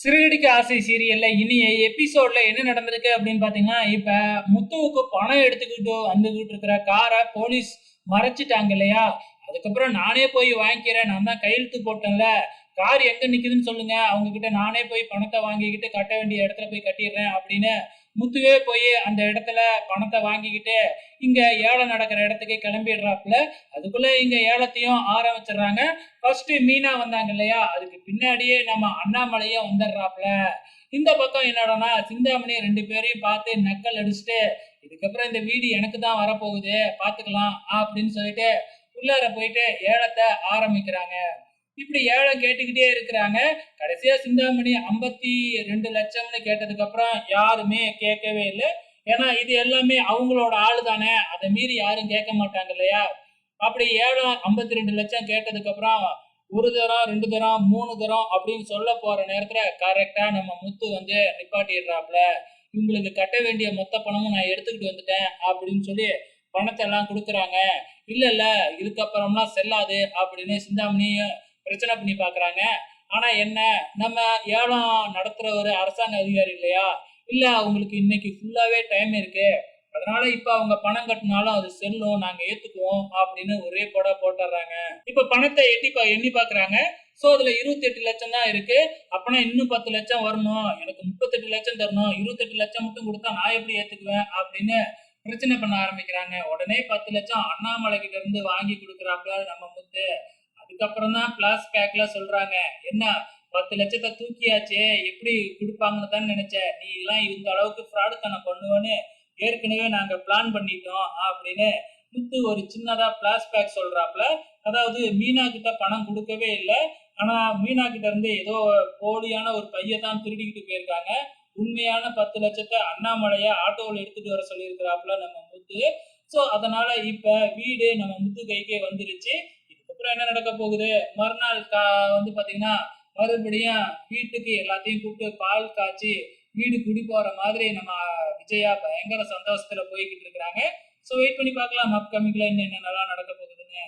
சிறகடிக்க ஆசை சீரியல்ல இனிய எபிசோட்ல என்ன நடந்திருக்கு அப்படின்னு பாத்தீங்கன்னா, இப்ப முத்துவுக்கு பணம் எடுத்துக்கிட்டு வந்துகிட்டு இருக்கிற கார போலீஸ் மறைச்சிட்டாங்க இல்லையா? அதுக்கப்புறம் நானே போய் வாங்கிக்கிறேன். நான் தான் கையெழுத்து போட்டேன்ல. கார் எங்க நிக்குதுன்னு சொல்லுங்க. அவங்க கிட்ட நானே போய் பணத்த வாங்கிக்கிட்டு கட்ட வேண்டிய இடத்துல போய் கட்டிடுறேன் அப்படின்னு முத்துவே போய் அந்த இடத்துல பணத்த வாங்கிக்கிட்டு, இங்க ஏலம் நடக்கிற இடத்துக்கு கிளம்பிடுறாப்புல. அதுக்குள்ள இங்க ஏலத்தையும் ஆரம்பிச்சிடுறாங்க. ஃபர்ஸ்ட் மீனா வந்தாங்க இல்லையா? அதுக்கு பின்னாடியே நம்ம அண்ணாமலையும் வந்துடுறாப்புல. இந்த பக்கம் என்னடான்னா, சிந்தாமணி 2 பேரையும் பார்த்து நக்கல் அடிச்சுட்டு, இதுக்கப்புறம் இந்த வீடு எனக்கு தான் வரப்போகுது, பார்த்துக்கலாம் அப்படின்னு சொல்லிட்டு உள்ளார போயிட்டு ஏலத்த ஆரம்பிக்கிறாங்க. இப்படி ஏலம் கேட்டுக்கிட்டே இருக்கிறாங்க. கடைசியா சிந்தாமணி 52,00,000ன்னு கேட்டதுக்கு அப்புறம் யாருமே கேட்கவே இல்ல. ஏன்னா இது எல்லாமே அவங்களோட ஆளு தானே. அதை மீறி யாரும் கேட்க மாட்டாங்க இல்லையா? அப்படி ஏலம் 52,00,000 கேட்டதுக்கு அப்புறம் 1 தரம், 2 தரம், 3 தரம் அப்படின்னு சொல்ல போற நேரத்துல கரெக்டா நம்ம முத்து வந்து நிப்பாட்டிடுறாப்புல. இவங்களுக்கு கட்ட வேண்டிய மொத்த பணமும் நான் எடுத்துக்கிட்டு வந்துட்டேன் அப்படின்னு சொல்லி பணத்தை எல்லாம் கொடுக்குறாங்க. இல்ல இல்ல இதுக்கப்புறம்லாம் செல்லாது அப்படின்னு சிந்தாமணியும் பிரச்சனை பண்ணி பாக்குறாங்க. ஆனா என்ன, நம்ம ஏலம் நடத்துற ஒரு அரசாங்க அதிகாரி இல்லையா? இல்ல அவங்களுக்கு இன்னைக்கு ஃபுல்லாவே டைம் இருக்கு. அதனால இப்ப அவங்க பணம் கட்டினாலும் அது செல்லும். நாங்க ஏத்துக்குவோம் அப்படின்னு ஒரே போடா போட்டுறாங்க. இப்ப பணத்தை எண்ணி பாக்குறாங்க. சோ அதுல 28,00,000 தான் இருக்கு. அப்பனா இன்னும் 10,00,000 வரணும். எனக்கு 38,00,000 தரணும். 28,00,000 மட்டும் கொடுத்தா நான் எப்படி ஏத்துக்குவேன் அப்படின்னு பிரச்சனை பண்ண ஆரம்பிக்கிறாங்க. உடனே 10,00,000 அண்ணாமலை கிட்ட இருந்து வாங்கி கொடுக்குறாப்புல நம்ம முத்து. அதுக்கப்புறம் தான் பிளாஷ்பேக்ல சொல்றாங்க. என்ன 10,00,000 தூக்கியாச்சே, எப்படி குடுப்பாங்கன்னு தான் நினைச்சேன். நீ எல்லாம் இந்த அளவுக்கு ஃப்ராடுத்தனம் பண்ணுவேன்னு ஏற்கனவே நாங்க பிளான் பண்ணிட்டோம் அப்படின்னு முத்து ஒரு சின்னதா பிளாஷ்பேக் சொல்றாப்புல. அதாவது மீனா கிட்ட பணம் கொடுக்கவே இல்லை. ஆனா மீனா கிட்ட இருந்து ஏதோ போலியான ஒரு பைய தான் திருடிக்கிட்டு போயிருக்காங்க. உண்மையான 10,00,000 அண்ணாமலைய ஆட்டோவில் எடுத்துட்டு வர சொல்லியிருக்கிறாப்புல நம்ம முத்து. சோ அதனால இப்ப வீடு நம்ம முத்து கைக்கே வந்துருச்சு. இதுக்கப்புறம் என்ன நடக்க போகுது? மறுநாள் வந்து பாத்தீங்கன்னா மறுபடியும் வீட்டுக்கு எல்லாத்தையும் கூப்பிட்டு பால் காய்ச்சி வீடு குடி போற மாதிரி நம்ம விஜயா பயங்கர சந்தோஷத்துல போய்கிட்டு இருக்கிறாங்க. சோ வெயிட் பண்ணி பார்க்கலாம் அப்கமிங்ல என்னென்னலாம் நடக்க போகுதுன்னு.